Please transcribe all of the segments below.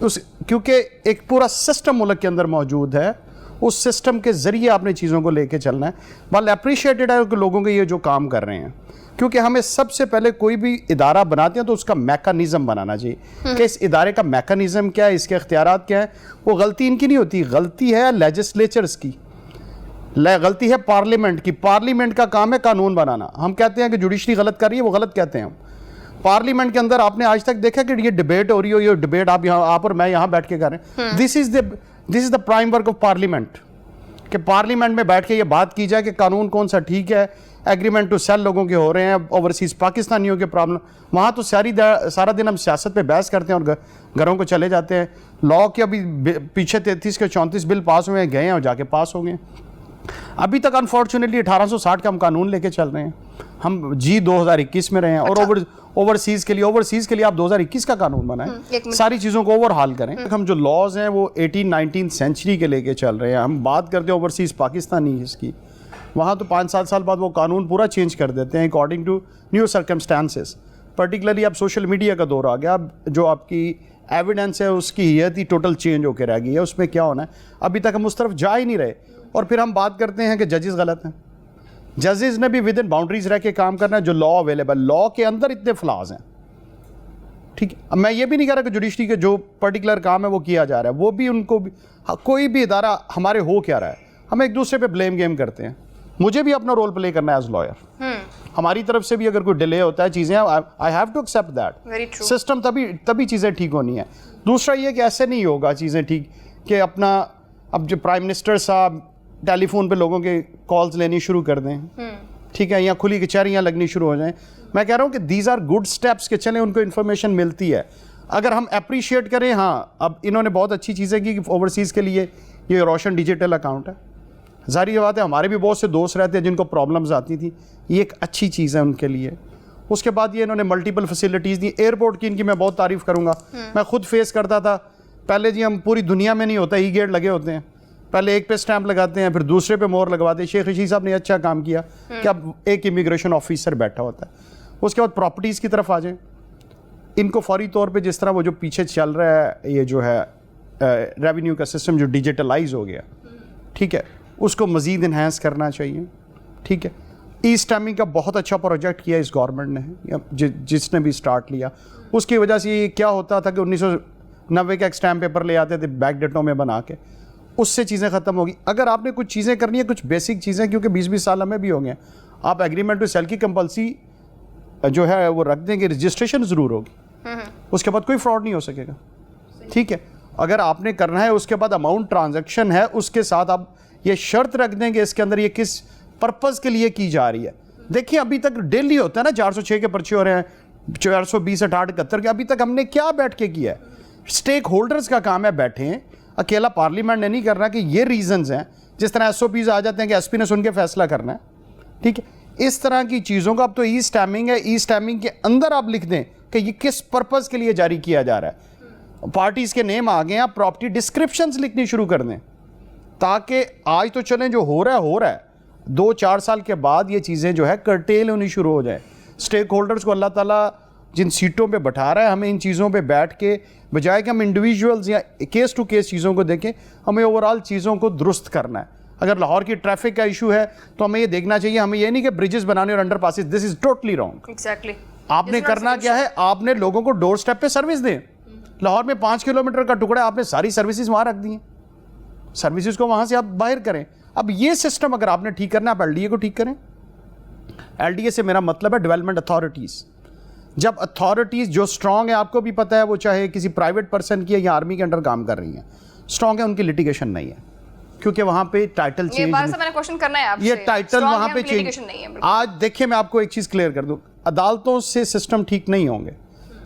کیونکہ ایک پورا سسٹم ملک کے اندر موجود ہے, اس سسٹم کے ذریعے آپ نے چیزوں کو لے کے چلنا ہے. بل اپریشیٹڈ ہے کہ لوگوں کے یہ جو کام کر رہے ہیں, کیونکہ ہمیں سب سے پہلے کوئی بھی ادارہ بناتے ہیں تو اس کا میکانزم بنانا چاہیے کہ اس ادارے کا میکانزم کیا ہے, اس کے اختیارات کیا ہیں. وہ غلطی ان کی نہیں ہوتی, غلطی ہے لیجسلیچرز کی, غلطی ہے پارلیمنٹ کی. پارلیمنٹ کا کام ہے قانون بنانا. ہم کہتے ہیں کہ جوڈیشری غلط کر رہی ہے, وہ غلط کہتے ہیں ہم. پارلیمنٹ کے اندر آپ نے آج تک دیکھا کہ یہ ڈبیٹ ہو رہی ہو, یہ ڈبیٹ آپ اور میں یہاں بیٹھ کے کر رہے ہیں. This is the prime work of parliament, کہ پارلیمنٹ میں بیٹھ کے یہ بات کی جائے کہ قانون کون سا ٹھیک ہے. ایگریمنٹ ٹو سیل لوگوں کے ہو رہے ہیں, اوورسیز پاکستانیوں کے پرابلم, وہاں تو سارا دن ہم سیاست پہ بحث کرتے ہیں اور گھروں کو چلے جاتے ہیں. لا کے ابھی پیچھے 33 کے 34 بل پاس ہوئے ہیں, گئے ہیں اور جا کے پاس ہو گئے. ابھی تک انفارچونیٹلی 1860 کا ہم قانون لے کے چل رہے ہیں. ہم 2021 میں رہے ہیں, اور اوورسیز کے لیے آپ 2021 کا قانون بنائیں, ساری چیزوں کو اوور ہال کریں. ہم جو لاز ہیں وہ 18-19 سینچری کے لے کے چل رہے ہیں. ہم بات کرتے ہیں اوورسیز پاکستانی اس کی, وہاں تو 5-7 سال بعد وہ قانون پورا چینج کر دیتے ہیں according to new circumstances. Particularly اب سوشل میڈیا کا دور آ گیا, اب جو آپ کی ایویڈنس ہے اس کی ہیت ہی ٹوٹل چینج ہو کے رہ گئی ہے. اس میں کیا ہونا ہے, ابھی تک ہم اس طرف جا ہی نہیں رہے. اور پھر ہم بات کرتے ہیں کہ ججز غلط ہیں. ججز نے بھی ود ان باؤنڈریز رہ کے کام کرنا ہے. جو لا اویلیبل, لا کے اندر اتنے فلاز ہیں, ٹھیک ہے. اب میں یہ بھی نہیں کہہ رہا کہ جوڈیشری کے جو پرٹیکولر کام ہے وہ کیا جا رہا ہے, وہ بھی ان کو بھی, کوئی بھی ادارہ ہمارے ہو کیا رہا ہے, ہم ایک دوسرے پہ بلیم گیم کرتے ہیں. مجھے بھی اپنا رول پلے کرنا ہے ایز لائر. ہماری طرف سے بھی اگر کوئی ڈیلے ہوتا ہے چیزیں, I have to accept that. System تبھی چیزیں ٹھیک ہونی ہیں. دوسرا یہ کہ ایسے نہیں ہوگا چیزیں ٹھیک کہ اپنا اب جو پرائم منسٹر صاحب ٹیلی فون پہ لوگوں کے کالز لینی شروع کر دیں, ٹھیک ہے, یا کھلی کچہریاں لگنی شروع ہو جائیں. میں کہہ رہا ہوں کہ دیز آر گڈ اسٹیپس کہ چلیں ان کو انفارمیشن ملتی ہے. اگر ہم اپریشیٹ کریں, ہاں اب انہوں نے بہت اچھی چیزیں کی کہ اوورسیز کے لیے یہ روشن ڈیجیٹل اکاؤنٹ ہے. ظاہر یہ بات ہے, ہمارے بھی بہت سے دوست رہتے ہیں جن کو پرابلمز آتی تھیں, یہ ایک اچھی چیز ہے ان کے لیے. اس کے بعد یہ انہوں نے ملٹیپل فیسلٹیز دی. ایئرپورٹ کی ان کی میں بہت تعریف کروں گا. میں خود فیس کرتا تھا پہلے, جی ہم پوری دنیا میں نہیں ہوتا, ای گیٹ لگے ہوتے ہیں, پہلے ایک پہ سٹیمپ لگاتے ہیں, پھر دوسرے پہ مور لگواتے ہیں. شیخ رشید صاحب نے اچھا کام کیا کہ اب ایک امیگریشن آفیسر بیٹھا ہوتا ہے. اس کے بعد پراپرٹیز کی طرف آ جائیں. ان کو فوری طور پہ جس طرح وہ جو پیچھے چل رہا ہے یہ جو ہے ریونیو کا سسٹم جو ڈیجیٹلائز ہو گیا, ٹھیک ہے, اس کو مزید انہینس کرنا چاہیے. ٹھیک ہے, ای اسٹیمپنگ کا بہت اچھا پروجیکٹ کیا اس گورنمنٹ نے, جس نے بھی سٹارٹ لیا. اس کی وجہ سے یہ کیا ہوتا تھا کہ 1990 کا ایک اسٹیمپ پیپر لے آتے تھے بیک ڈیٹوں میں بنا کے, اس سے چیزیں ختم ہوگی. اگر آپ نے کچھ چیزیں کرنی ہے, کچھ بیسک چیزیں, کیونکہ 20-20 سال ہمیں بھی ہو گئے, آپ ایگریمنٹ ٹو سیل کی کمپلسری جو ہے وہ رکھ دیں گے, رجسٹریشن ضرور ہوگی, اس کے بعد کوئی فراڈ نہیں ہو سکے گا. ٹھیک ہے, اگر آپ نے کرنا ہے اس کے بعد اماؤنٹ ٹرانزیکشن ہے, اس کے ساتھ آپ یہ شرط رکھ دیں کہ اس کے اندر یہ کس پرپز کے لیے کی جا رہی ہے. دیکھیں ابھی تک ڈیلی ہوتا ہے نا, 406 کے پرچے ہو رہے ہیں, 420 68 کے, ابھی تک ہم نے کیا بیٹھ کے کیا ہے. اسٹیک ہولڈرز کا کام ہے بیٹھے ہیں, اکیلا پارلیمنٹ نے نہیں کرنا کہ یہ ریزنز ہیں, جس طرح ایس او پیز آ جاتے ہیں کہ ایس پی نے سن کے فیصلہ کرنا ہے. ٹھیک ہے, اس طرح کی چیزوں کا اب تو ای اسٹیمپنگ ہے, ای اسٹیمپنگ کے اندر آپ لکھ دیں کہ یہ کس پرپز کے لیے جاری کیا جا رہا ہے. پارٹیز کے نیم آ گئے ہیں, آپ پراپرٹی ڈسکرپشنز لکھنی شروع کر دیں, تاکہ آج تو چلیں جو ہو رہا ہے 2-4 سال کے بعد یہ چیزیں جو ہے کرٹیل ہونی شروع ہو جائیں. اسٹیک ہولڈرز کو اللہ تعالیٰ جن سیٹوں پہ بٹھا رہا ہے, ہمیں ان چیزوں پہ بیٹھ کے بجائے کہ ہم انڈیویجولز یا کیس ٹو کیس چیزوں کو دیکھیں, ہمیں اوورال چیزوں کو درست کرنا ہے. اگر لاہور کی ٹریفک کا ایشو ہے تو ہمیں یہ دیکھنا چاہیے, ہمیں یہ نہیں کہ بریجز بنانے اور under passes, this is totally wrong. Exactly, آپ نے کرنا کیا ہے, آپ نے لوگوں کو ڈور سٹیپ پہ سروس دیں. لاہور میں 5 کلومیٹر کا ٹکڑا, آپ نے ساری سروسز وہاں رکھ دی ہیں, سروسز کو وہاں سے آپ باہر کریں. اب یہ سسٹم اگر آپ نے ٹھیک کرنا ہے, آپ ایل ڈی اے کو ٹھیک کریں. ایل ڈی اے سے میرا مطلب ہے ڈیولپمنٹ اتھارٹیز. جب اتھارٹیز جو اسٹرانگ ہے, آپ کو بھی پتہ ہے وہ چاہے کسی پرائیویٹ پرسن کی ہے یا آرمی کے انڈر کام کر رہی ہیں, اسٹرانگ ہے, ان کی لٹیگیشن نہیں ہے, کیونکہ وہاں پہ ٹائٹل چینج, یہ ٹائٹل وہاں پہ چینج. آج دیکھیں میں آپ کو ایک چیز کلیئر کر دوں, عدالتوں سے سسٹم ٹھیک نہیں ہوں گے,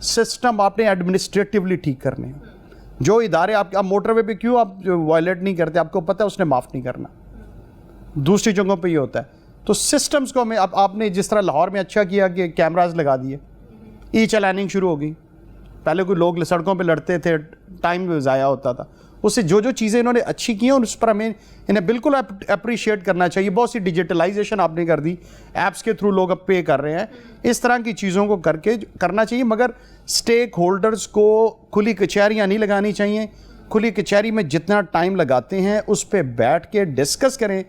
سسٹم آپ نے ایڈمنسٹریٹیولی ٹھیک کرنے ہیں. جو ادارے آپ موٹر وے پہ کیوں آپ وائلیٹ نہیں کرتے, آپ کو پتہ ہے اس نے معاف نہیں کرنا, دوسری جگہوں پہ یہ ہوتا ہے. تو سسٹمز کو ہمیں, اب آپ نے جس طرح لاہور میں اچھا کیا کہ کیمراز لگا دیے, ای چلاننگ شروع ہو گئی. پہلے کوئی لوگ سڑکوں پہ لڑتے تھے, ٹائم ضائع ہوتا تھا, اس سے جو چیزیں انہوں نے اچھی کی ہیں اس پر ہمیں انہیں بالکل اپریشیٹ کرنا چاہیے. بہت سی ڈیجیٹلائزیشن آپ نے کر دی, ایپس کے تھرو لوگ اب پے کر رہے ہیں, اس طرح کی چیزوں کو کر کے کرنا چاہیے. مگر اسٹیک ہولڈرز کو کھلی کچہریاں نہیں لگانی چاہیے. کھلی کچہری میں جتنا ٹائم لگاتے ہیں اس پہ بیٹھ کے ڈسکس کریں,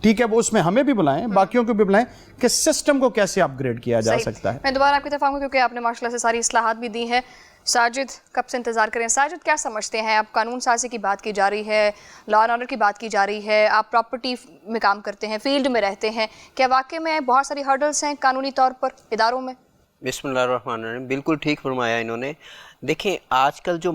ٹھیک ہے, وہ اس میں ہمیں بھی بلائیں, باقیوں کو بھی بلائیں کہ سسٹم کو کیسے اپ گریڈ کیا جا سکتا ہے. میں دوبارہ آپ کی طرف آؤں گا کیونکہ آپ نے ماشاء اللہ سے ساری اصلاحات بھی دی ہیں. ساجد کب سے انتظار کریں. ساجد کیا سمجھتے ہیں, اب قانون سازی کی بات کی جا رہی ہے, لا اینڈ آرڈر کی بات کی جا رہی ہے, آپ پراپرٹی میں کام کرتے ہیں, فیلڈ میں رہتے ہیں, کیا واقعی میں بہت ساری ہرڈلس ہیں قانونی طور پر اداروں میں؟ بسم اللہ الرحمن الرحیم, بالکل ٹھیک فرمایا انہوں نے. دیکھیں آج کل جو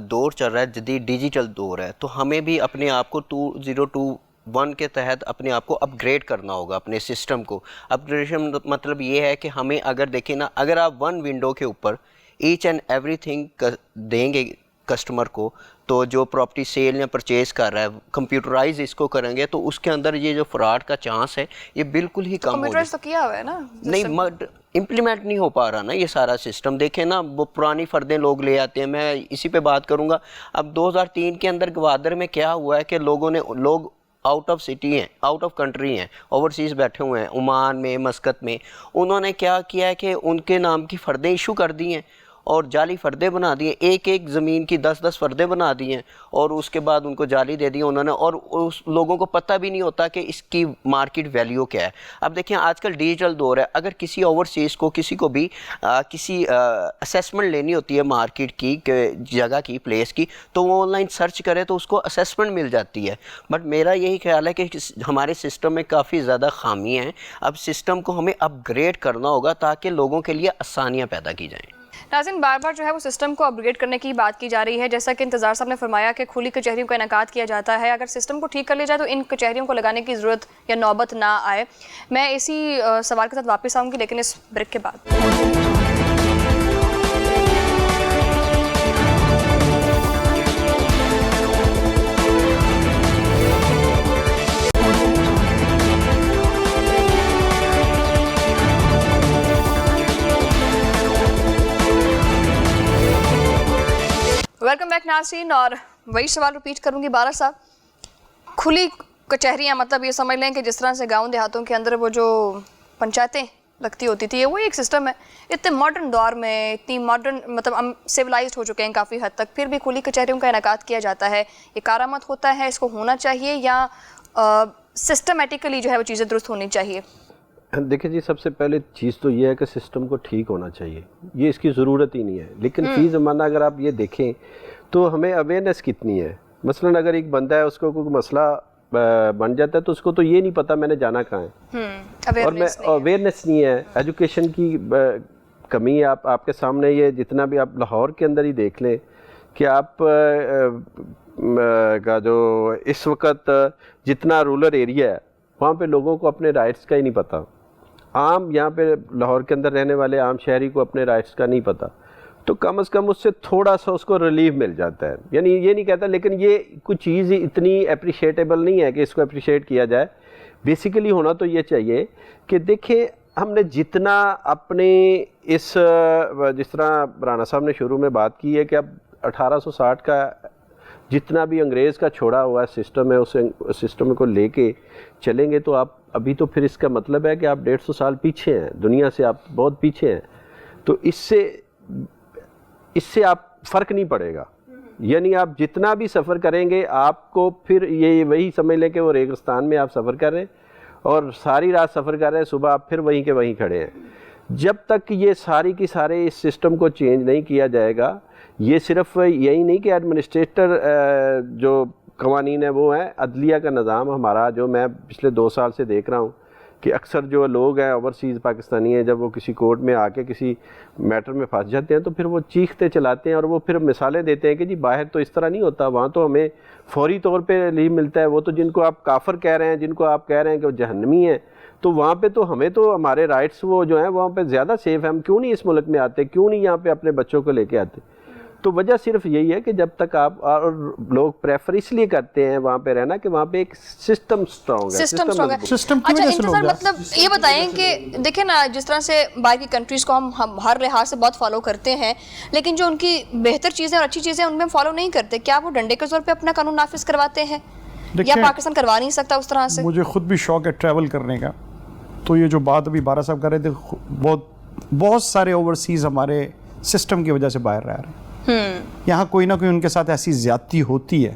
دور چل رہا ہے جدید ڈیجیٹل دور ہے, تو ہمیں بھی اپنے آپ کو 2021 کے تحت اپنے آپ کو اپ گریڈ کرنا ہوگا اپنے سسٹم کو. اپ گریڈیشن مطلب یہ ہے کہ ہمیں اگر دیکھیں نا, اگر آپ ون ونڈو کے اوپر ایچ اینڈ ایوری تھنگ دیں گے کسٹمر کو, تو جو پراپرٹی سیل یا پرچیز کر رہا ہے کمپیوٹرائز اس کو کریں گے, تو اس کے اندر یہ جو فراڈ کا چانس ہے یہ بالکل ہی کم ہو جائے. تو کیا ہوا ہے نا, نہیں امپلیمنٹ نہیں ہو پا رہا نا یہ سارا سسٹم. دیکھیں نا وہ پرانی فردیں لوگ لے آتے ہیں, میں اسی پہ بات کروں گا. اب 2003 کے اندر گوادر میں کیا ہوا ہے کہ لوگ آؤٹ آف سٹی ہیں, آؤٹ آف کنٹری ہیں, اوورسیز بیٹھے ہوئے ہیں, عمان میں, مسقط میں. انہوں نے کیا کیا ہے کہ ان کے نام کی فردیں ایشو کر دی ہیں اور جعلی فردیں بنا دی ہیں, ایک زمین کی 10 فردیں بنا دی ہیں, اور اس کے بعد ان کو جعلی دے دی انہوں نے, اور اس لوگوں کو پتہ بھی نہیں ہوتا کہ اس کی مارکیٹ ویلیو کیا ہے. اب دیکھیں آج کل ڈیجیٹل دور ہے, اگر کسی اوورسیز کو کسی کو بھی کسی اسیسمنٹ لینی ہوتی ہے مارکیٹ کی جگہ کی, پلیس کی, تو وہ آن لائن سرچ کرے تو اس کو اسیسمنٹ مل جاتی ہے. بٹ میرا یہی خیال ہے کہ ہمارے سسٹم میں کافی زیادہ خامیاں ہیں. اب سسٹم کو ہمیں اپ گریڈ کرنا ہوگا تاکہ لوگوں کے لیے آسانیاں پیدا کی جائیں. ناظرین بار بار جو ہے وہ سسٹم کو اپ گریڈ کرنے کی بات کی جا رہی ہے, جیسا کہ انتظار صاحب نے فرمایا کہ کھلی کچہریوں کا انعقاد کیا جاتا ہے. اگر سسٹم کو ٹھیک کر لیا جائے تو ان کچہریوں کو لگانے کی ضرورت یا نوبت نہ آئے. میں اسی سوال کے ساتھ واپس آؤں گی لیکن اس بریک کے بعد. ویلکم بیک ناظرین, اور وہی سوال ریپیٹ کروں گی بارہ صاحب. کھلی کچہریاں مطلب یہ سمجھ لیں کہ جس طرح سے گاؤں دیہاتوں کے اندر وہ جو پنچایتیں لگتی ہوتی تھی, وہ ایک سسٹم ہے. اتنے ماڈرن دور میں, اتنی ماڈرن مطلب ہم سویلائزڈ ہو چکے ہیں کافی حد تک, پھر بھی کھلی کچہریوں کا انعقاد کیا جاتا ہے. یہ کارآمد ہوتا ہے, اس کو ہونا چاہیے, یا سسٹمیٹیکلی جو ہے وہ چیزیں درست ہونی چاہیے؟ دیکھیں جی, سب سے پہلے چیز تو یہ ہے کہ سسٹم کو ٹھیک ہونا چاہیے, یہ اس کی ضرورت ہی نہیں ہے. لیکن فی زمانہ اگر آپ یہ دیکھیں تو ہمیں اویئرنیس کتنی ہے. مثلا اگر ایک بندہ ہے, اس کو کوئی مسئلہ بن جاتا ہے تو اس کو تو یہ نہیں پتہ میں نے جانا کہاں ہے, اور میں اویئرنیس نہیں ہے. ایجوکیشن کی کمی ہے. آپ کے سامنے یہ جتنا بھی آپ لاہور کے اندر ہی دیکھ لیں کہ آپ کا جو اس وقت جتنا رورل ایریا ہے وہاں پہ لوگوں کو اپنے رائٹس کا ہی نہیں پتہ. عام یہاں پہ لاہور کے اندر رہنے والے عام شہری کو اپنے رائٹس کا نہیں پتہ, تو کم از کم اس سے تھوڑا سا اس کو ریلیف مل جاتا ہے. یعنی یہ نہیں کہتا, لیکن یہ کوئی چیز اتنی اپریشیٹیبل نہیں ہے کہ اس کو اپریشیٹ کیا جائے. بیسیکلی ہونا تو یہ چاہیے کہ دیکھیں ہم نے جتنا اپنے اس, جس طرح رانا صاحب نے شروع میں بات کی ہے کہ اب 1860 کا جتنا بھی انگریز کا چھوڑا ہوا سسٹم ہے, اس سسٹم کو لے کے چلیں گے تو آپ ابھی تو پھر اس کا مطلب ہے کہ آپ 150 سال پیچھے ہیں, دنیا سے آپ بہت پیچھے ہیں. تو اس سے آپ فرق نہیں پڑے گا. یعنی آپ جتنا بھی سفر کریں گے آپ کو پھر یہ وہی سمجھ لیں کہ وہ ریگستان میں آپ سفر کر رہے ہیں اور ساری رات سفر کر رہے ہیں, صبح آپ پھر وہیں کے وہیں کھڑے ہیں. جب تک یہ ساری کی سارے اس سسٹم کو چینج نہیں کیا جائے گا, یہ صرف یہی نہیں کہ ایڈمنسٹریٹر جو قوانین ہیں وہ ہیں, عدلیہ کا نظام ہمارا جو میں پچھلے 2 سال سے دیکھ رہا ہوں کہ اکثر جو لوگ ہیں اوورسیز پاکستانی ہیں, جب وہ کسی کورٹ میں آ کے کسی میٹر میں پھنس جاتے ہیں تو پھر وہ چیختے چلاتے ہیں اور وہ پھر مثالیں دیتے ہیں کہ جی باہر تو اس طرح نہیں ہوتا, وہاں تو ہمیں فوری طور پہ ریلیف ملتا ہے. وہ تو جن کو آپ کافر کہہ رہے ہیں, جن کو آپ کہہ رہے ہیں کہ وہ جہنمی ہیں, تو وہاں پہ تو ہمیں تو ہمارے رائٹس وہ جو ہیں وہاں پہ زیادہ سیف ہیں. ہم کیوں نہیں اس ملک میں آتے, کیوں نہیں یہاں پہ اپنے بچوں کو لے کے آتے؟ تو وجہ صرف یہی ہے کہ جب تک آپ اور لوگ پریفر اس لیے کرتے ہیں وہاں پہ رہنا کہ وہاں پہ ایک سسٹم اسٹرانگ ہے. سسٹم کی اچھا وجہ سے لوگ انتظار مطلب یہ بتائیں کہ دیکھیں نا جس طرح سے باہر کی کنٹریز کو ہم ہر لحاظ سے بہت فالو کرتے ہیں لیکن جو ان کی بہتر چیزیں اور اچھی چیزیں ان میں ہم فالو نہیں کرتے, کیا وہ ڈنڈے کے زور پہ اپنا قانون نافذ کرواتے ہیں یا پاکستان کروا نہیں سکتا اس طرح سے؟ مجھے خود بھی شوق ہے ٹریول کرنے کا, تو یہ جو بات ابھی بارہ صاحب کر رہے تھے, بہت سارے اوورسیز ہمارے سسٹم کی وجہ سے باہر رہ رہے ہیں. یہاں کوئی نہ کوئی ان کے ساتھ ایسی زیادتی ہوتی ہے,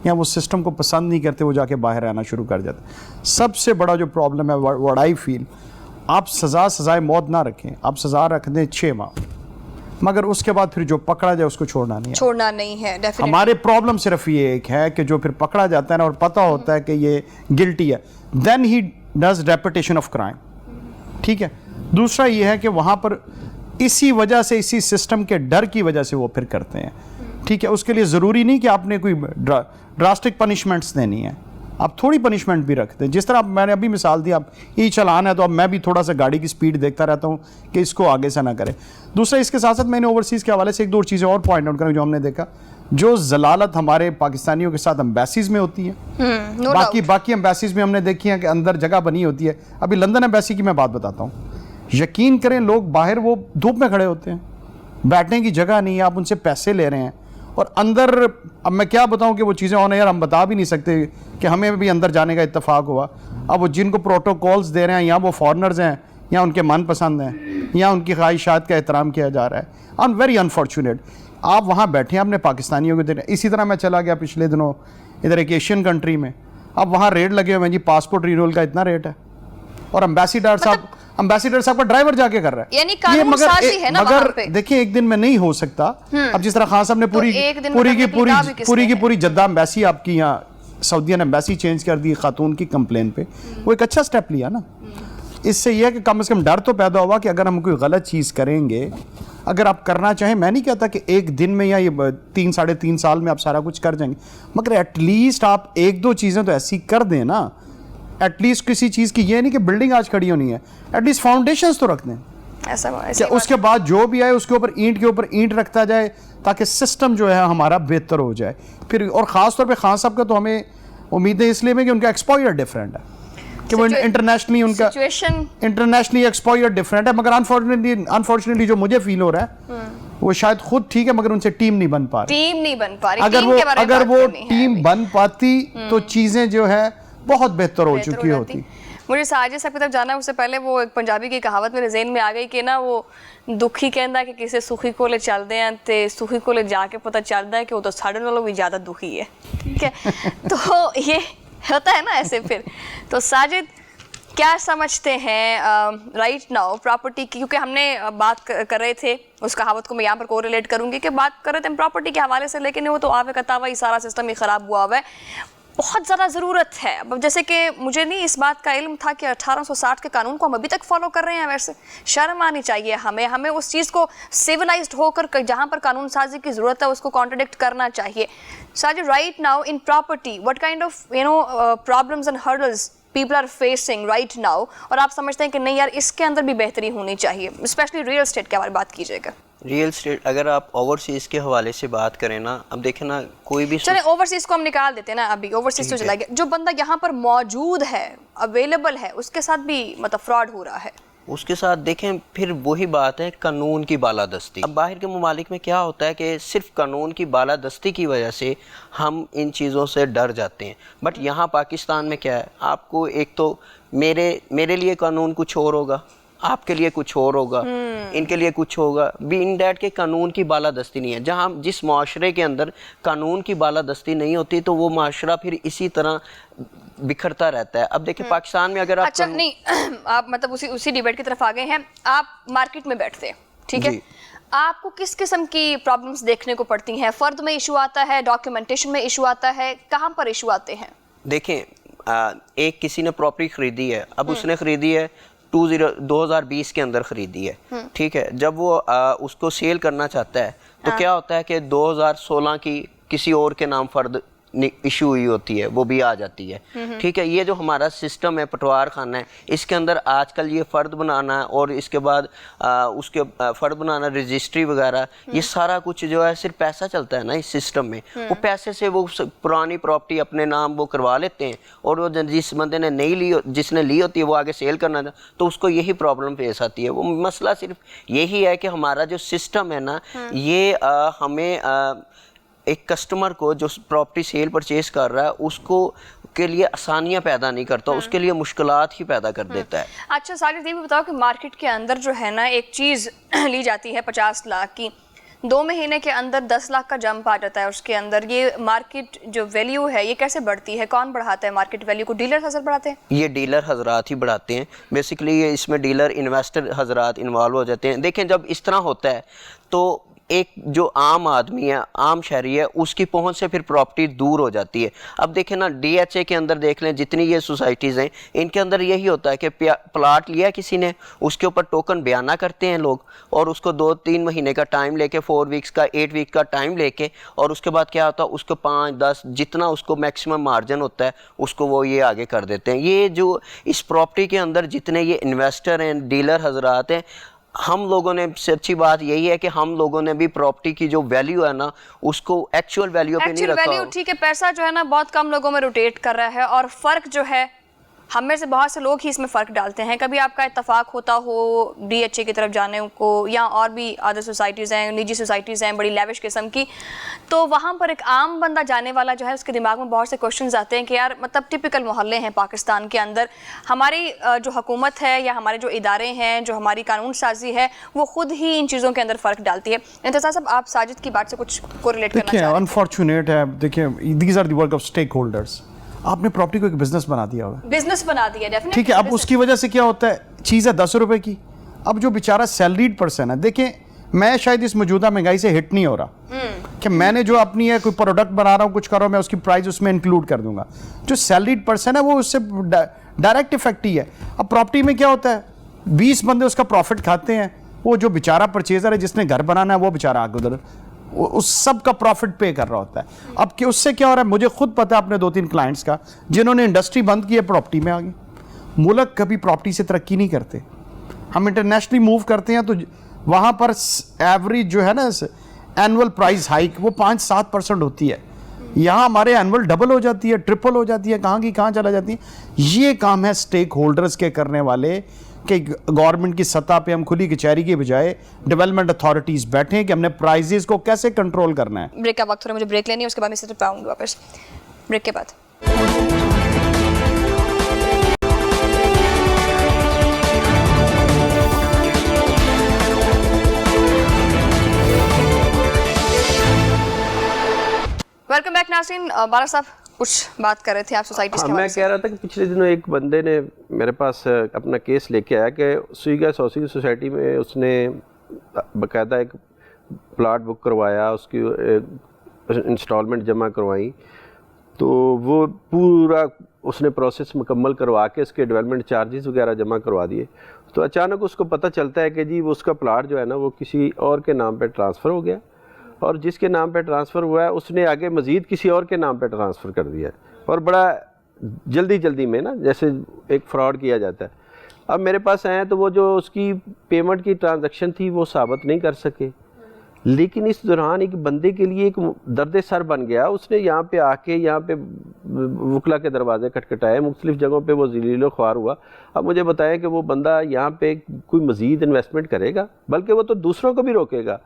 یہاں وہ سسٹم کو پسند نہیں کرتے, وہ جا کے باہر رہنا شروع کر جاتے. سب سے بڑا جو پرابلم ہے what I feel, آپ سزائے موت نہ رکھیں, آپ سزا رکھ دیں 6 ماہ, مگر اس کے بعد پھر جو پکڑا جائے اس کو چھوڑنا نہیں ہے. ہمارے پرابلم صرف یہ ایک ہے کہ جو پھر پکڑا جاتا ہے نا اور پتہ ہوتا ہے کہ یہ گلٹی ہے, then he does repetition of crime. ٹھیک ہے. دوسرا یہ ہے کہ وہاں پر اسی وجہ سے, اسی سسٹم کے ڈر کی وجہ سے وہ پھر کرتے ہیں. ٹھیک ہے. اس کے لیے ضروری نہیں کہ آپ نے کوئی ڈراسٹک پنشمنٹس دینی ہے, آپ تھوڑی پنشمنٹ بھی رکھتے ہیں. جس طرح میں نے ابھی مثال دی, آپ یہ چلان ہے تو اب میں بھی تھوڑا سا گاڑی کی سپیڈ دیکھتا رہتا ہوں کہ اس کو آگے سے نہ کرے. دوسرا اس کے ساتھ ساتھ میں نے اوورسیز کے حوالے سے 1-2 چیزیں اور پوائنٹ آؤٹ کریں جو ہم نے دیکھا. جو ضلالت ہمارے پاکستانیوں کے ساتھ امبیسیز میں ہوتی ہے, باقی امبیسیز میں ہم نے دیکھی ہے کہ اندر جگہ بنی ہوتی ہے. ابھی لندن امبیسی کی میں بات بتاتا ہوں, یقین کریں لوگ باہر وہ دھوپ میں کھڑے ہوتے ہیں, بیٹھنے کی جگہ نہیں ہے, آپ ان سے پیسے لے رہے ہیں, اور اندر اب میں کیا بتاؤں کہ وہ چیزیں آن ایئر ہم بتا بھی نہیں سکتے کہ ہمیں بھی اندر جانے کا اتفاق ہوا. اب وہ جن کو پروٹوکولز دے رہے ہیں, یا وہ فارنرز ہیں, یا ان کے من پسند ہیں, یا ان کی خواہشات کا احترام کیا جا رہا ہے. Very unfortunate. آپ وہاں بیٹھے ہیں اپنے پاکستانیوں کے دن. اسی طرح میں چلا گیا پچھلے دنوں ادھر ایک ایشین کنٹری میں, اب وہاں ریٹ لگے ہوئے ہیں جی, پاسپورٹ رینول کا اتنا ریٹ ہے, اور امبیسیڈر صاحب کا ڈرائیور جا کے کر رہا ہے. یعنی قانون سازی ہے نا وہاں پہ. دیکھیں ایک دن میں نہیں ہو سکتا. اب جس طرح خان صاحب نے پوری کی پوری جدہ امبیسی آپ کی یہاں سعودین امبیسی چینج کر دی خاتون کی کمپلین پہ, وہ ایک اچھا سٹیپ لیا نا. اس سے یہ ہے کہ کم از کم ڈر تو پیدا ہوا کہ اگر ہم کوئی غلط چیز کریں گے, اگر آپ کرنا چاہیں, میں نہیں کہتا کہ ایک دن میں یا یہ 3-3.5 سال میں آپ سارا کچھ کر جائیں گے, مگر ایٹ لیسٹ آپ 1-2 چیزیں تو ایسی کر دیں نا. ایٹ لیسٹ کسی چیز کی, یہ نہیں کہ بلڈنگ آج کھڑی ہونی ہے, ایٹ لیسٹ فاؤنڈیشنز تو رکھ دیں. اس کے بعد جو بھی آئے اس کے اوپر اینٹ رکھتا جائے تاکہ سسٹم جو ہے ہمارا بہتر ہو جائے. پھر اور خاص طور پہ خان صاحب کا تو ہمیں امیدیں اس لیے میں کہ ان کا ایکسپوئر ڈفرینٹ ہے, کہ وہ انٹرنیشنلی ان کا انٹرنیشنلی ایکسپوئر ڈفرینٹ ہے. مگر انفارچونیٹلی جو مجھے فیل ہو رہا ہے وہ شاید خود ٹھیک ہے, مگر ان سے ٹیم نہیں بن پا رہی. اگر وہ ٹیم بن پاتی تو چیزیں جو ہے بہت بہتر ہو چکی ہوتی. مجھے ساجد صاحب کی طرف جانا ہے, اس سے پہلے وہ ایک پنجابی کی کہاوت میرے ذہن میں آ گئی کہ نا وہ دکھی کہندا کہ کسی سکھی کولے چلدے ہیں تے سکھی کولے جا کے پتہ چلدا ہے کہ وہ تو ساڈے نالوں بھی زیادہ دکھی ہے. ٹھیک ہے, تو یہ ہوتا ہے نا ایسے. پھر تو ساجد کیا سمجھتے ہیں رائٹ ناؤ پراپرٹی کی, کیونکہ ہم نے بات کر رہے تھے, اس کہاوت کو میں یہاں پر کو ریلیٹ کروں گی کہ بات کر رہے تھے پراپرٹی کے حوالے سے, لیکن وہ تو آوے کا تاوا ہی سارا سسٹم ہی خراب ہوا ہوا ہے. بہت زیادہ ضرورت ہے. اب جیسے کہ مجھے نہیں اس بات کا علم تھا کہ 1860 کے قانون کو ہم ابھی تک فالو کر رہے ہیں. ویسے شرم آنی چاہیے ہمیں اس چیز کو سیولائزڈ ہو کر جہاں پر قانون سازی کی ضرورت ہے اس کو کانٹرڈکٹ کرنا چاہیے. Sajid, right now in property what kind of problems and hurdles people are facing right now, اور آپ سمجھتے ہیں کہ نہیں یار اس کے اندر بھی بہتری ہونی چاہیے, اسپیشلی ریئل اسٹیٹ کے بارے میں بات کیجیے گا. ریئل اسٹیٹ اگر آپ اوورسیز کے حوالے سے بات کریں نا, اب دیکھیں نا کوئی بھی چلیں اوورسیز کو ہم نکال دیتے ہیں نا, ابھی اوورسیز تو چلا گیا, جو بندہ یہاں پر موجود ہے اویلیبل ہے اس کے ساتھ بھی مطلب فراڈ ہو رہا ہے. اس کے ساتھ دیکھیں پھر وہی بات ہے قانون کی بالادستی. اب باہر کے ممالک میں کیا ہوتا ہے کہ صرف قانون کی بالادستی کی وجہ سے ہم ان چیزوں سے ڈر جاتے ہیں, بٹ یہاں پاکستان میں کیا ہے, آپ کو ایک تو میرے لیے قانون کچھ اور ہوگا, آپ کے لیے کچھ اور ہوگا, ان کے لیے کچھ ہوگا. بی ان ڈیٹ کے قانون کی بالادستی نہیں ہے. جہاں جس معاشرے کے اندر قانون کی بالادستی نہیں ہوتی تو وہ معاشرہ پھر اسی طرح بکھرتا رہتا ہے. اب دیکھیں پاکستان میں اگر آپ اچھا نہیں, آپ مطلب اسی ڈیبیٹ کی طرف آ گئے ہیں. آپ مارکیٹ میں بیٹھتے ہیں, ٹھیک ہے, آپ کو کس قسم کی پرابلمس دیکھنے کو پڑتی ہیں؟ فرد میں ایشو آتا ہے, ڈاکیومنٹیشن میں ایشو آتا ہے, کہاں پر ایشو آتے ہیں؟ دیکھیں ایک کسی نے پراپرٹی خریدی ہے, اب اس نے خریدی ہے 2020 کے اندر خریدی ہے, ٹھیک ہے, جب وہ اس کو سیل کرنا چاہتا ہے تو کیا ہوتا ہے کہ 2016 کی کسی اور کے نام فرد ایشو ہوئی ہوتی ہے وہ بھی آ جاتی ہے. ٹھیک ہے, یہ جو ہمارا سسٹم ہے پٹوار خانہ ہے, اس کے اندر آج کل یہ فرد بنانا اور اس کے بعد اس کے فرد بنانا, رجسٹری وغیرہ, یہ سارا کچھ جو ہے صرف پیسہ چلتا ہے نا اس سسٹم میں. وہ پیسے سے وہ پرانی پراپرٹی اپنے نام وہ کروا لیتے ہیں, اور وہ جس بندے نے نہیں لی, جس نے لی ہوتی ہے وہ آگے سیل کرنا تھا, تو اس کو یہی پرابلم فیس آتی ہے. وہ مسئلہ صرف یہی ہے کہ ہمارا جو سسٹم ہے نا, یہ ہمیں ایک کسٹمر کو جو پراپرٹی سیل پرچیز کر رہا ہے اس کو کے لیے آسانیاں پیدا نہیں کرتا, اس کے لیے مشکلات ہی پیدا کر دیتا ہے. اچھا ساجد یہ بھی بتاؤ کہ مارکیٹ کے اندر جو ہے نا ایک چیز لی جاتی ہے 50 لاکھ کی, 2 مہینے کے اندر 10 لاکھ کا جمپ آ جاتا ہے اس کے اندر, یہ مارکیٹ جو ویلیو ہے یہ کیسے بڑھتی ہے, کون بڑھاتا ہے مارکیٹ ویلیو کو, ڈیلر حضرات بڑھاتے ہیں؟ یہ ڈیلر حضرات ہی بڑھاتے ہیں بیسیکلی. یہ اس میں ڈیلر انویسٹر حضرات انوالو ہو جاتے ہیں. دیکھیں جب اس طرح ہوتا ہے تو ایک جو عام آدمی ہے, عام شہری ہے, اس کی پہنچ سے پھر پراپرٹی دور ہو جاتی ہے. اب دیکھیں نا ڈی ایچ اے کے اندر دیکھ لیں جتنی یہ سوسائٹیز ہیں, ان کے اندر یہی ہوتا ہے کہ پلاٹ لیا کسی نے, اس کے اوپر ٹوکن بیانہ کرتے ہیں لوگ, اور اس کو 2-3 مہینے کا ٹائم لے کے, 4 ویکس کا 8 ویک کا ٹائم لے کے, اور اس کے بعد کیا ہوتا ہے اس کو 5-10 جتنا اس کو میکسیمم مارجن ہوتا ہے اس کو وہ یہ آگے کر دیتے ہیں. یہ جو اس پراپرٹی کے اندر جتنے یہ انویسٹر ہیں, ڈیلر حضرات ہیں, ہم لوگوں نے سچی بات یہی ہے کہ ہم لوگوں نے بھی پراپرٹی کی جو ویلیو ہے نا اس کو ایکچوئل ویلیو پہ نہیں رکھا. ٹھیک ہے, پیسہ جو ہے نا بہت کم لوگوں میں روٹیٹ کر رہا ہے, اور فرق جو ہے ہم میں سے بہت سے لوگ ہی اس میں فرق ڈالتے ہیں. کبھی آپ کا اتفاق ہوتا ہو ڈی ایچ اے کی طرف جانے کو, یا اور بھی ادر سوسائٹیز ہیں, نجی سوسائٹیز ہیں بڑی لیوش قسم کی, تو وہاں پر ایک عام بندہ جانے والا جو ہے اس کے دماغ میں بہت سے کوشچنز آتے ہیں کہ یار مطلب ٹپیکل محلے ہیں پاکستان کے اندر, ہماری جو حکومت ہے یا ہمارے جو ادارے ہیں, جو ہماری قانون سازی ہے, وہ خود ہی ان چیزوں کے اندر فرق ڈالتی ہے. انتظار صاحب آپ ساجد کی بات سے کچھ کوریلیٹ کرنا چاہ رہے ہیں؟ انفارچونیٹ ہے, دیکھیں these are the work of stakeholders. آپ نے پراپرٹی کو ایک بزنس بنا دیا ہوگا, بزنس بنا دیا ڈیفینیٹلی. ٹھیک ہے, اب اس کی وجہ سے کیا ہوتا ہے, چیز ہے 10 روپے کی, اب جو بیچارہ سیلریڈ پرسن ہے, دیکھیں میں شاید اس موجودہ مہنگائی سے ہٹ نہیں ہو رہا کہ میں نے جو اپنی ہے کوئی پروڈکٹ بنا رہا ہوں, کچھ کر رہا ہوں, میں اس کی پرائز اس میں انکلوڈ کر دوں گا. جو سیلریڈ پرسن ہے وہ اس سے ڈائریکٹ افیکٹ ہی ہے. اب پراپرٹی میں کیا ہوتا ہے, 20 بندے اس کا پروفٹ کھاتے ہیں, وہ جو بیچارہ پرچیزر ہے جس نے گھر بنانا ہے وہ بیچارہ آگے ادھر اس سب کا پروفٹ پے کر رہا ہوتا ہے. اب کہ اس سے کیا ہو رہا ہے, مجھے خود پتا ہے اپنے 2-3 کلائنٹس کا جنہوں نے انڈسٹری بند کی ہے پراپرٹی میں آگے. ملک کبھی پراپرٹی سے ترقی نہیں کرتے, ہم انٹرنیشنلی موو کرتے ہیں تو وہاں پر ایوریج جو ہے نا اینول پرائز ہائک وہ 5-7% ہوتی ہے, یہاں ہمارے اینول ڈبل ہو جاتی ہے, ٹرپل ہو جاتی ہے, کہاں کی کہاں چلا جاتی ہے. یہ کام ہے اسٹیک ہولڈرز کے کرنے والے کہ گورنمنٹ کی سطح پہ ہم کھلی کچہری کے بجائے ڈیولپمنٹ اتھارٹیز بیٹھیں کہ ہم نے پرائزز کو کیسے کنٹرول کرنا ہے. بریک کا وقت ہو رہا ہے, مجھے بریک لینی ہے, اس کے بعد میں سے پاؤں گی واپس بریک کے بعد. ویلکم بیک ناظرین. بارہ صاحب کچھ بات کر رہے تھے آپ سوسائٹیز کے میں کہہ رہا تھا کہ پچھلے دنوں ایک بندے نے میرے پاس اپنا کیس لے کے آیا کہ سوئی گیس ہاؤسنگ سوسائٹی میں اس نے باقاعدہ ایک پلاٹ بک کروایا, اس کی انسٹالمنٹ جمع کروائی, تو وہ پورا اس نے پروسیس مکمل کروا کے اس کے ڈیولپمنٹ چارجز وغیرہ جمع کروا دیے. تو اچانک اس کو پتہ چلتا ہے کہ جی وہ اس کا پلاٹ جو ہے نا وہ کسی اور کے نام پہ ٹرانسفر ہو گیا, اور جس کے نام پہ ٹرانسفر ہوا ہے اس نے آگے مزید کسی اور کے نام پہ ٹرانسفر کر دیا ہے, اور بڑا جلدی میں نا جیسے ایک فراڈ کیا جاتا ہے. اب میرے پاس آئے ہیں تو وہ جو اس کی پیمنٹ کی ٹرانزیکشن تھی وہ ثابت نہیں کر سکے, لیکن اس دوران ایک بندے کے لیے ایک درد سر بن گیا. اس نے یہاں پہ آ کے یہاں پہ وکلا کے دروازے کھٹکھٹائے, مختلف جگہوں پہ وہ ذلیل و خوار ہوا. اب مجھے بتائیں کہ وہ بندہ یہاں پہ کوئی مزید انویسٹمنٹ کرے گا, بلکہ وہ تو دوسروں کو بھی روکے گا.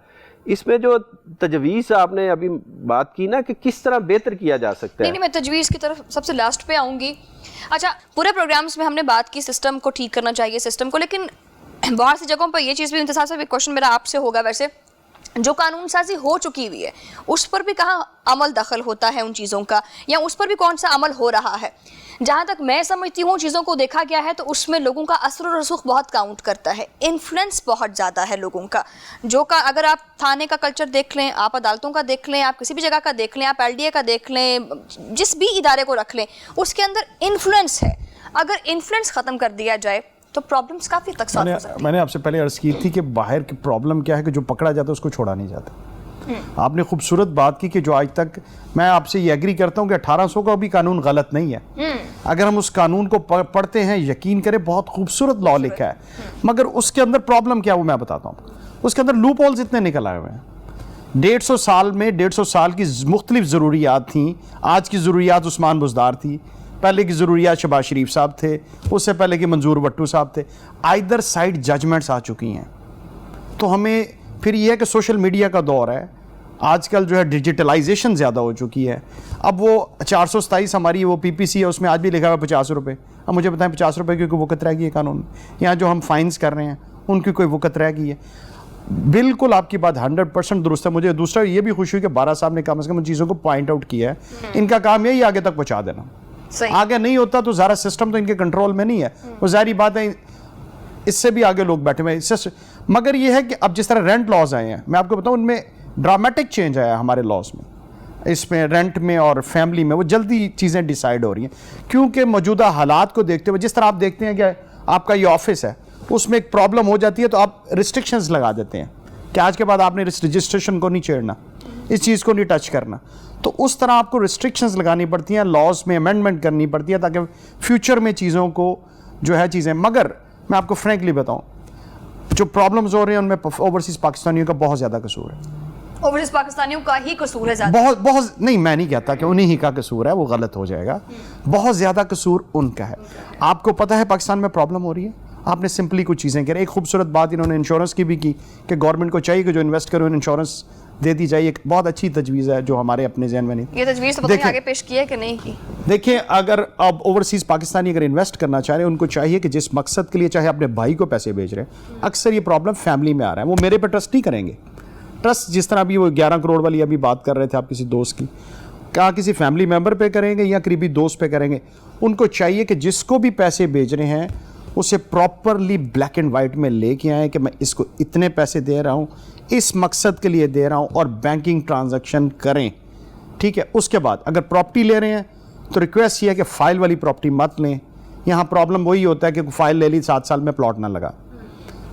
اس میں جو تجویز آپ نے ابھی بات کی نا کہ کس طرح بہتر کیا جا سکتا ہے, نہیں میں تجویز کی طرف سب سے لاسٹ پہ آؤں گی. اچھا پورے پروگرامز میں ہم نے بات کی سسٹم کو ٹھیک کرنا چاہیے سسٹم کو, لیکن بہت سی جگہوں پہ یہ چیز بھی انتظار صاحب ایک کوشچن میرا آپ سے ہوگا, ویسے جو قانون سازی ہو چکی ہوئی ہے اس پر بھی کہاں عمل دخل ہوتا ہے ان چیزوں کا, یا اس پر بھی کون سا عمل ہو رہا ہے؟ جہاں تک میں سمجھتی ہوں چیزوں کو دیکھا گیا ہے تو اس میں لوگوں کا اثر و رسوخ بہت کاؤنٹ کرتا ہے, انفلوئنس بہت زیادہ ہے لوگوں کا. جو کا اگر آپ تھانے کا کلچر دیکھ لیں, آپ عدالتوں کا دیکھ لیں, آپ کسی بھی جگہ کا دیکھ لیں, آپ ایل ڈی اے کا دیکھ لیں, جس بھی ادارے کو رکھ لیں, اس کے اندر انفلوئنس ہے. اگر انفلوئنس ختم کر دیا جائے تو پرابلمس کافی تک سالو ہو سکتی ہیں. میں نے آپ سے پہلے عرض کی تھی کہ باہر کی پرابلم کیا ہے کہ جو پکڑا جاتا ہے اس کو چھوڑا نہیں جاتا. آپ نے خوبصورت بات کی کہ جو آج تک میں آپ سے یہ ایگری کرتا ہوں کہ 1800 کا بھی قانون غلط نہیں ہے. اگر ہم اس قانون کو پڑھتے ہیں, یقین کریں بہت خوبصورت لا لکھا ہے, مگر اس کے اندر پرابلم کیا وہ میں بتاتا ہوں. اس کے اندر لوپ ہولز اتنے نکل آئے ہوئے ہیں. 150 سال میں 150 سال کی مختلف ضروریات تھیں. آج کی ضروریات عثمان بزدار تھی, پہلے کی ضروریات شہباز شریف صاحب تھے, اس سے پہلے کی منظور بٹو صاحب تھے. آئدر سائڈ ججمنٹس آ چکی ہیں. تو ہمیں پھر یہ ہے کہ سوشل میڈیا کا دور ہے, آج کل جو ہے ڈیجیٹلائزیشن زیادہ ہو چکی ہے. اب وہ 427 ہماری وہ پی پی سی ہے, اس میں آج بھی لکھا ہوا 50 روپے. اب مجھے بتائیں 50 روپے کی کوئی وقت رہ گئی ہے قانون میں؟ یہاں جو ہم فائنز کر رہے ہیں ان کی کوئی وقت رہ گئی ہے؟ بالکل آپ کی بات 100% درست ہے. مجھے دوسرا یہ بھی خوشی ہوئی کہ بارہ صاحب نے کم از کم ان چیزوں کو پوائنٹ آؤٹ کیا ہے. ان کا کام یہی آگے تک پہنچا دینا. آگے نہیں ہوتا تو ذرا سسٹم تو ان کے کنٹرول میں نہیں ہے, وہ ظاہری بات ہے اس سے بھی آگے لوگ بیٹھے ہوئے ہیں. مگر یہ ہے کہ اب جس طرح رینٹ لاز آئے ہیں, میں آپ کو بتاؤں ان میں ڈرامیٹک چینج آیا ہے ہمارے لاز میں. اس میں رینٹ میں اور فیملی میں وہ جلدی چیزیں ڈیسائیڈ ہو رہی ہیں, کیونکہ موجودہ حالات کو دیکھتے ہوئے. جس طرح آپ دیکھتے ہیں کہ آپ کا یہ آفس ہے, اس میں ایک پرابلم ہو جاتی ہے تو آپ ریسٹرکشنز لگا دیتے ہیں کہ آج کے بعد آپ نے رجسٹریشن کو نہیں چھیڑنا, اس چیز کو نہیں ٹچ کرنا. تو اس طرح آپ کو ریسٹرکشنز لگانی پڑتی ہیں, لاز میں امینڈمنٹ کرنی پڑتی ہے تاکہ فیوچر میں چیزوں کو جو ہے چیزیں. مگر میں آپ کو فرینکلی بتاؤں, جو پرابلمز ہو رہے ہیں ان میں اوورسیز پاکستانیوں کا بہت زیادہ قصور ہے. اوورسیز پاکستانیوں کا ہی قصور ہے زیادہ؟ بہت نہیں, میں نہیں کہتا کہ انہی کا قصور ہے, وہ غلط ہو جائے گا. بہت زیادہ قصور ان کا ہے. آپ کو پتہ ہے پاکستان میں پرابلم ہو رہی ہے, آپ نے سمپلی کچھ چیزیں کریں. ایک خوبصورت بات انہوں نے انشورنس کی بھی کی کہ گورنمنٹ کو چاہیے کہ جو انویسٹ کرے انشورنس دے دی جائے. ایک بہت اچھی تجویز ہے جو ہمارے اپنے ذہن میں نہیں. یہ تجویز تو پتہ نہیں آگے پیش کی ہے کہ نہیں کی. دیکھیں, اگر اب اوورسیز پاکستانی اگر انویسٹ کرنا چاہ رہے ہیں, ان کو چاہیے کہ جس مقصد کے لیے چاہے اپنے بھائی کو پیسے بھیج رہے ہیں, اکثر یہ پرابلم فیملی میں آ رہا ہے. وہ میرے پہ ٹرسٹ نہیں کریں گے. ٹرسٹ جس طرح بھی وہ 11 کروڑ والی ابھی بات کر رہے تھے آپ کسی دوست کی, کہاں کسی فیملی ممبر پہ کریں گے یا قریبی دوست پہ کریں گے. ان کو چاہیے کہ جس کو بھی پیسے بھیج رہے ہیں اسے پراپرلی بلیک اینڈ وائٹ میں لے کے آئیں کہ میں اس کو اتنے پیسے دے رہا ہوں, اس مقصد کے لیے دے رہا ہوں, اور بینکنگ ٹرانزیکشن کریں. ٹھیک ہے. اس کے بعد اگر پراپرٹی لے رہے ہیں تو ریکویسٹ یہ ہے کہ فائل والی پراپرٹی مت لیں. یہاں پرابلم وہی ہوتا ہے کہ فائل لے لی 7 سال میں پلاٹ نہ لگا.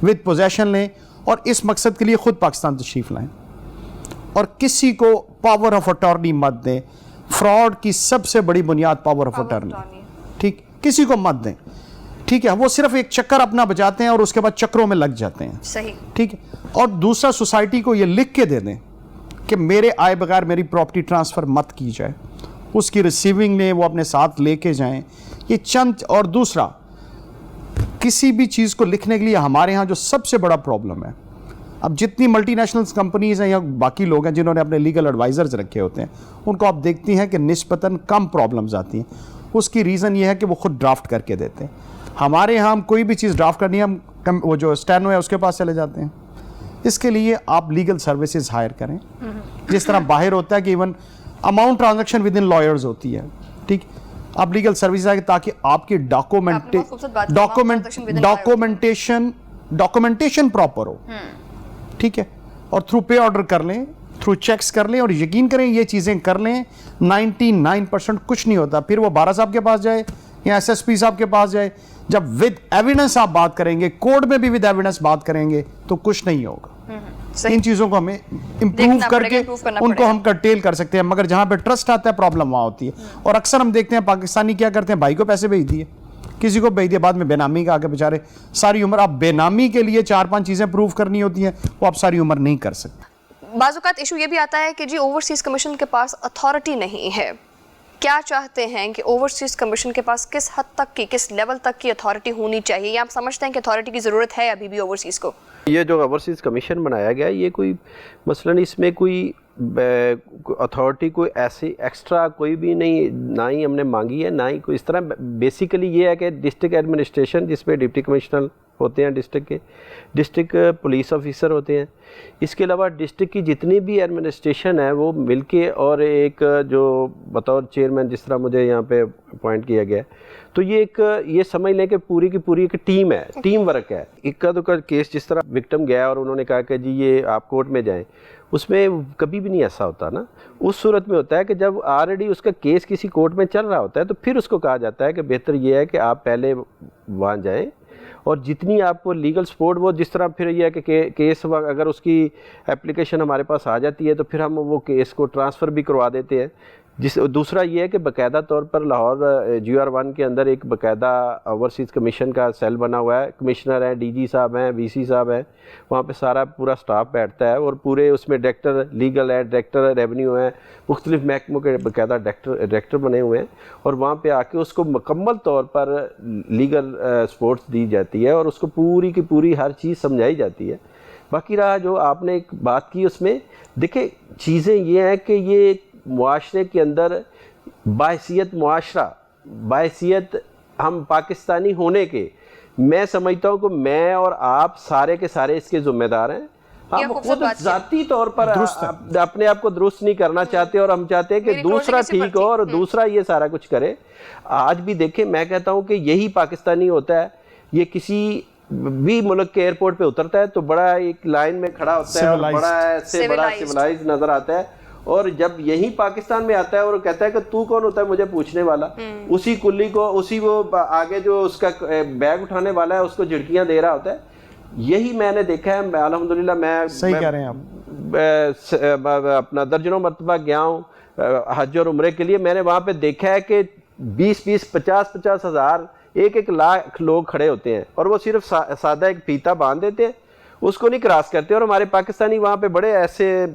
ود پوزیشن لیں اور اس مقصد کے لیے خود پاکستان تشریف لائیں, اور کسی کو پاور آف اٹارنی مت دیں. فراڈ کی سب سے بڑی بنیاد پاور آف اٹارنی. ٹھیک, کسی کو مت دیں. ٹھیک ہے. وہ صرف ایک چکر اپنا بجاتے ہیں اور اس کے بعد چکروں میں لگ جاتے ہیں. صحیح. ٹھیک ہے. اور دوسرا, سوسائٹی کو یہ لکھ کے دے دیں کہ میرے آئے بغیر میری پراپرٹی ٹرانسفر مت کی جائے. اس کی ریسیونگ لیں, وہ اپنے ساتھ لے کے جائیں. یہ چند. اور دوسرا, کسی بھی چیز کو لکھنے کے لیے ہمارے ہاں جو سب سے بڑا پرابلم ہے, اب جتنی ملٹی نیشنل کمپنیز ہیں یا باقی لوگ ہیں جنہوں نے اپنے لیگل ایڈوائزرز رکھے ہوتے ہیں, ان کو آپ دیکھتی ہیں کہ نسبتاً کم پرابلمز آتی ہیں. اس کی ریزن یہ ہے کہ وہ خود ڈرافٹ کر کے دیتے ہیں. ہمارے ہاں ہم کوئی بھی چیز ڈرافٹ کرنی ہے, ہم وہ جو اسٹینو ہے اس کے پاس چلے جاتے ہیں. اس کے لیے آپ لیگل سروسز ہائر کریں. جس طرح باہر ہوتا ہے کہ even amount transaction with in lawyers ہوتی ہے. ٹھیک, آپ لیگل سروسز آئے تاکہ آپ کی ڈاکومنٹیشن پراپر ہو. ٹھیک ہے. اور تھرو پے آرڈر کر لیں, تھرو چیکس کر لیں, اور یقین کریں یہ چیزیں کر لیں. 99% کچھ نہیں ہوتا. پھر وہ بارہ صاحب کے پاس جائے یا ایس ایس پی صاحب کے پاس جائے, جب ود ایویڈنس آپ بات کریں گے, کورٹ میں بھی ود ایویڈنس بات کریں گے, تو کچھ نہیں ہوگا. ان چیزوں کو ہمیں امپروو کر کے ان کو ہم کرٹیل کر سکتے ہیں. مگر جہاں پہ ٹرسٹ آتا ہے پرابلم وہاں ہوتی ہے. اور اکثر ہم دیکھتے ہیں پاکستانی کیا کرتے ہیں, بھائی کو پیسے بھیج دیے, کسی کو بھیج دیا, بعد میں بے نامی کا آ کے بیچارے ساری عمر. آپ بے نامی کے لیے 4-5 چیزیں پروو کرنی ہوتی ہیں, وہ آپ ساری عمر نہیں کر سکتے. بعض اوقات ایشو یہ بھی آتا ہے کہ جی اوورسیز کمیشن کے پاس اتھارٹی نہیں ہے. کیا چاہتے ہیں کہ اوورسیز کمیشن کے پاس کس حد تک کی, کس لیول تک کی اتھارٹی ہونی چاہیے, یا آپ سمجھتے ہیں کہ اتھارٹی کی ضرورت ہے ابھی بھی اوورسیز کو؟ یہ جو اوورسیز کمیشن بنایا گیا, یہ کوئی مثلاً اس میں کوئی اتھارٹی کوئی ایسی ایکسٹرا کوئی بھی نہیں, نہ ہی ہم نے مانگی ہے, نہ ہی کوئی اس طرح. بیسیکلی یہ ہے کہ ڈسٹرکٹ ایڈمنسٹریشن جس پہ ڈپٹی کمشنر ہوتے ہیں ڈسٹرکٹ کے, ڈسٹرکٹ پولیس آفیسر ہوتے ہیں, اس کے علاوہ ڈسٹرکٹ کی جتنی بھی ایڈمنسٹریشن ہے وہ مل کے, اور ایک جو بطور چیئرمین جس طرح مجھے یہاں پہ اپوائنٹ کیا گیا, تو یہ ایک یہ سمجھ لیں کہ پوری کی پوری ایک ٹیم ہے, ٹیم ورک ہے. اکا دکا کیس جس طرح وکٹم گیا اور انہوں نے کہا کہ جی یہ آپ کورٹ میں جائیں, اس میں کبھی بھی نہیں ایسا ہوتا نا. اس صورت میں ہوتا ہے کہ جب آلریڈی اس کا کیس کسی کورٹ میں چل رہا ہوتا ہے تو پھر اس کو کہا جاتا ہے کہ بہتر یہ ہے کہ آپ پہلے وہاں جائیں اور جتنی آپ کو لیگل سپورٹ، وہ جس طرح پھر یہ ہے کہ کیس اگر اس کی اپلیکیشن ہمارے پاس آ جاتی ہے تو پھر ہم وہ کیس کو ٹرانسفر بھی کروا دیتے ہیں. دوسرا یہ ہے کہ باقاعدہ طور پر لاہور GR1 کے اندر ایک باقاعدہ اوورسیز کمیشن کا سیل بنا ہوا ہے. کمشنر ہیں، DG صاحب ہیں، VC صاحب ہیں، وہاں پہ سارا پورا سٹاف بیٹھتا ہے اور پورے اس میں ڈائریکٹر لیگل ہے، ڈائریکٹر ریونیو ہیں، مختلف محکموں کے باقاعدہ ڈائریکٹر بنے ہوئے ہیں، اور وہاں پہ آ کے اس کو مکمل طور پر لیگل سپورٹس دی جاتی ہے اور اس کو پوری کی پوری ہر چیز سمجھائی جاتی ہے. باقی رہا جو آپ نے ایک بات کی، اس میں دیکھیں چیزیں یہ ہیں کہ یہ معاشرے کے اندر باحثیت معاشرہ، باحثیت ہم پاکستانی ہونے کے، میں سمجھتا ہوں کہ میں اور آپ سارے کے سارے اس کے ذمہ دار ہیں. ہم خود ذاتی طور پر اپنے آپ کو درست نہیں کرنا چاہتے اور ہم چاہتے ہیں کہ دوسرا ٹھیک ہو اور دوسرا یہ سارا کچھ کرے. آج بھی دیکھیں، میں کہتا ہوں کہ یہی پاکستانی ہوتا ہے. یہ کسی بھی ملک کے ایئرپورٹ پہ اترتا ہے تو بڑا ایک لائن میں کھڑا ہوتا ہے اور بڑا ایسے بڑا سیولائز نظر آتا ہے، اور جب یہی پاکستان میں آتا ہے اور کہتا ہے کہ تو کون ہوتا ہے مجھے پوچھنے والا، اسی کلی کو، اسی وہ آگے جو اس کا بیگ اٹھانے والا ہے اس کو جھڑکیاں دے رہا ہوتا ہے. یہی میں نے دیکھا ہے. الحمدللہ میں صحیح کہہ رہے ہیں آپ. اپنا درجنوں مرتبہ گیا ہوں حج اور عمرے کے لیے. میں نے وہاں پہ دیکھا ہے کہ 20 50 ہزار 1 لاکھ لوگ کھڑے ہوتے ہیں اور وہ صرف سادہ ایک فیتا باندھ دیتے ہیں، اس کو نہیں کراس کرتے، اور ہمارے پاکستانی وہاں پہ بڑے ایسے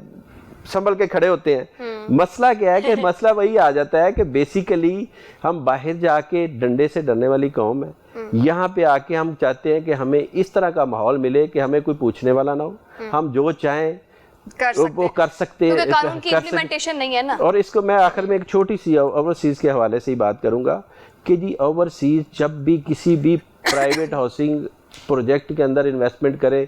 سنبھل کے کھڑے ہوتے ہیں. مسئلہ کیا ہے کہ مسئلہ وہی آ جاتا ہے کہ بیسیکلی ہم باہر جا کے ڈنڈے سے ڈرنے والی قوم ہے. یہاں پہ آ کے ہم چاہتے ہیں کہ ہمیں اس طرح کا ماحول ملے کہ ہمیں کوئی پوچھنے والا نہ ہو، ہم جو چاہیں وہ کر سکتے ہیں. قانون کی امپلیمنٹیشن نہیں ہے نا. اور اس کو میں آخر میں ایک چھوٹی سی اوورسیز کے حوالے سے ہی بات کروں گا کہ جی اوورسیز جب بھی کسی بھی پرائیویٹ ہاؤسنگ پروجیکٹ کے اندر انویسٹمنٹ کرے،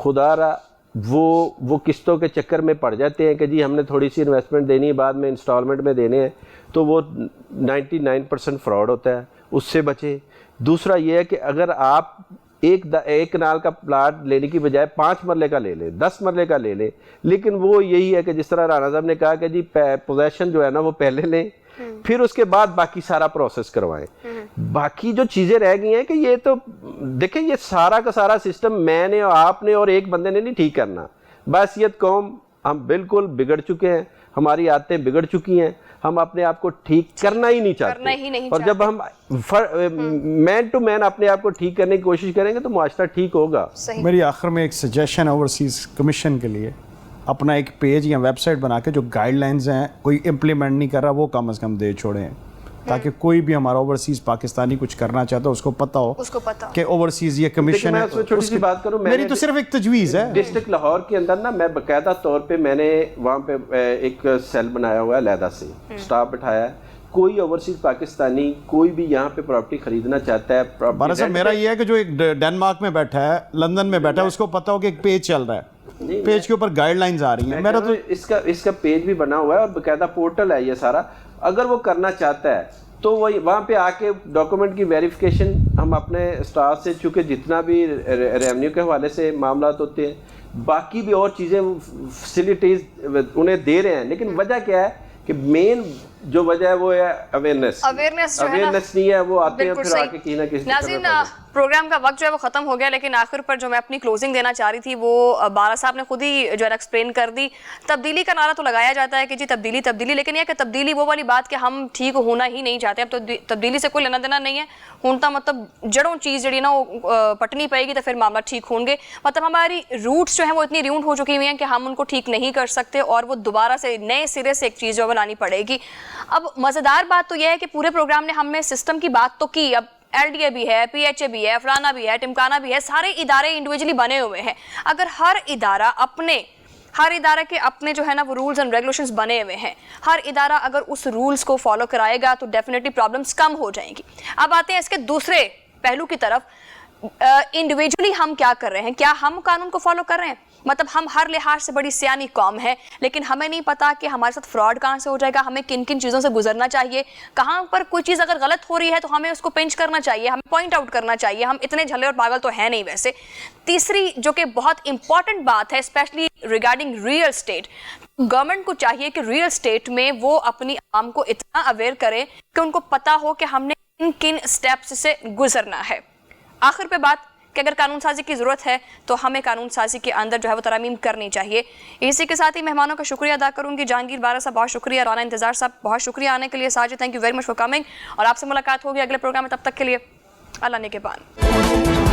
خدا را وہ قسطوں کے چکر میں پڑ جاتے ہیں کہ جی ہم نے تھوڑی سی انویسٹمنٹ دینی ہے، بعد میں انسٹالمنٹ میں دینے ہیں، تو وہ 99% فراڈ ہوتا ہے. اس سے بچے. دوسرا یہ ہے کہ اگر آپ ایک کنال کا پلاٹ لینے کی بجائے 5 مرلے کا لے لیں، 10 مرلے کا لے لیں، لیکن وہ یہی ہے کہ جس طرح رانا صاحب نے کہا کہ جی پوزیشن جو ہے نا وہ پہلے لیں، پھر اس کے بعد باقی سارا پروسیس کروائیں. باقی جو چیزیں رہ گئی ہیں کہ یہ تو دیکھیں یہ سارا کا سارا سسٹم میں نے اور آپ نے اور ایک بندے نے نہیں ٹھیک کرنا. باحثیت قوم ہم بالکل بگڑ چکے ہیں، ہماری عادتیں بگڑ چکی ہیں، ہم اپنے آپ کو ٹھیک کرنا ہی نہیں چاہتے. اور جب ہم مین ٹو مین اپنے آپ کو ٹھیک کرنے کی کوشش کریں گے تو معاشرہ ٹھیک ہوگا. میری آخر میں ایک سجیشن اوورسیز کمیشن کے لیے، اپنا ایک پیج یا ویب سائٹ بنا کے جو گائیڈ لائنز ہیں کوئی امپلیمنٹ نہیں کر رہا وہ کم از کم دے چھوڑیں، تاکہ کوئی بھی ہمارا اوورسیز پاکستانی کچھ کرنا چاہتا ہے اس کو پتہ ہو کہ اوورسیز یہ کمیشن ہے. چھوٹی سی بات کروں، میری تو صرف ایک تجویز ہے. ڈسٹرکٹ لاہور کے اندر نا میں باقاعدہ طور پہ میں نے وہاں پہ ایک سیل بنایا ہوا ہے، علیحدہ سے سٹاف بٹھایا ہے. کوئی اوورسیز پاکستانی کوئی بھی یہاں پہ پراپرٹی خریدنا چاہتا ہے، بارہ صاحب میرا یہ ہے کہ جو ایک ڈنمارک میں بیٹھا ہے، لندن میں بیٹھا ہے، اس کو پتہ ہو کہ ایک پیج چل رہا ہے، پیج کے اوپر گائیڈ لائنز آ رہی ہیں. میرا تو اس کا پیج بھی بنا ہوا ہے اور باقاعدہ پورٹل ہے یہ سارا. اگر وہ کرنا چاہتا ہے تو وہ وہاں پہ آ کے ڈاکومنٹ کی ویریفیکیشن ہم اپنے اسٹاف سے، چونکہ جتنا بھی ریونیو کے حوالے سے معاملات ہوتے ہیں، باقی بھی اور چیزیں فیسلٹیز انہیں دے رہے ہیں. لیکن وجہ کیا ہے کہ مین جو وجہ ہے وہ ہے اویئرنیس نہیں ہے. وہ آتے ہیں پھر آ کے کہیں نہ کسی. ناظرین پروگرام کا وقت جو ہے وہ ختم ہو گیا، لیکن آخر پر جو میں اپنی کلوزنگ دینا چاہ رہی تھی وہ بارہ صاحب نے خود ہی جو ہے ایکسپلین کر دی. تبدیلی کا نعرہ تو لگایا جاتا ہے کہ جی تبدیلی تبدیلی، لیکن یہ کہ تبدیلی وہ والی بات کہ ہم ٹھیک ہونا ہی نہیں چاہتے. اب تو تبدیلی سے کوئی لینا دینا نہیں ہے، ہونتا مطلب جڑوں چیز جڑی نا وہ پٹنی پڑے گی تو پھر معاملہ ٹھیک ہوں گے. مطلب ہماری روٹس جو ہیں وہ اتنی ریونڈ ہو چکی ہوئی ہیں کہ ہم ان کو ٹھیک نہیں کر سکتے اور وہ دوبارہ سے نئے سرے سے ایک چیز جو بنانی پڑے گی. اب مزیدار بات تو یہ ہے کہ پورے پروگرام نے ہم نے سسٹم کی بات تو کی. اب LDA بھی ہے، PHA بھی ہے، فلانا بھی ہے، ٹمکانا بھی ہے، سارے ادارے انڈیویجلی بنے ہوئے ہیں. اگر ہر ادارہ کے اپنے جو ہے نا وہ رولز اینڈ ریگولیشنز بنے ہوئے ہیں، ہر ادارہ اگر اس رولز کو فالو کرائے گا تو ڈیفینیٹلی پرابلمز کم ہو جائیں گی. اب آتے ہیں اس کے دوسرے پہلو کی طرف. انڈیویجولی ہم کیا کر رہے ہیں؟ کیا ہم قانون کو فالو کر رہے ہیں؟ مطلب ہم ہر لحاظ سے بڑی سیانی قوم ہے، لیکن ہمیں نہیں پتا کہ ہمارے ساتھ فراڈ کہاں سے ہو جائے گا، ہمیں کن کن چیزوں سے گزرنا چاہیے، کہاں پر کوئی چیز اگر غلط ہو رہی ہے تو ہمیں اس کو پنچ کرنا چاہیے، ہمیں پوائنٹ آؤٹ کرنا چاہیے. ہم اتنے جھلے اور پاگل تو ہیں نہیں. ویسے تیسری جو کہ بہت امپورٹنٹ بات ہے especially regarding real estate, government کو چاہیے کہ ریئل اسٹیٹ میں وہ اپنی عوام کو اتنا اویئر کرے کہ ان کو پتا ہو کہ ہم نے کن کن اسٹیپس سے گزرنا ہے. آخر پہ بات کہ اگر قانون سازی کی ضرورت ہے تو ہمیں قانون سازی کے اندر جو ہے وہ ترامیم کرنی چاہیے. اسی کے ساتھ ہی مہمانوں کا شکریہ ادا کروں گی. جہانگیر بارہ صاحب بہت شکریہ, رانا انتظار صاحب بہت شکریہ آنے کے لیے. Sajid thank you very much for coming, اور آپ سے ملاقات ہوگی اگلے پروگرام میں. تب تک کے لیے اللہ نگہبان.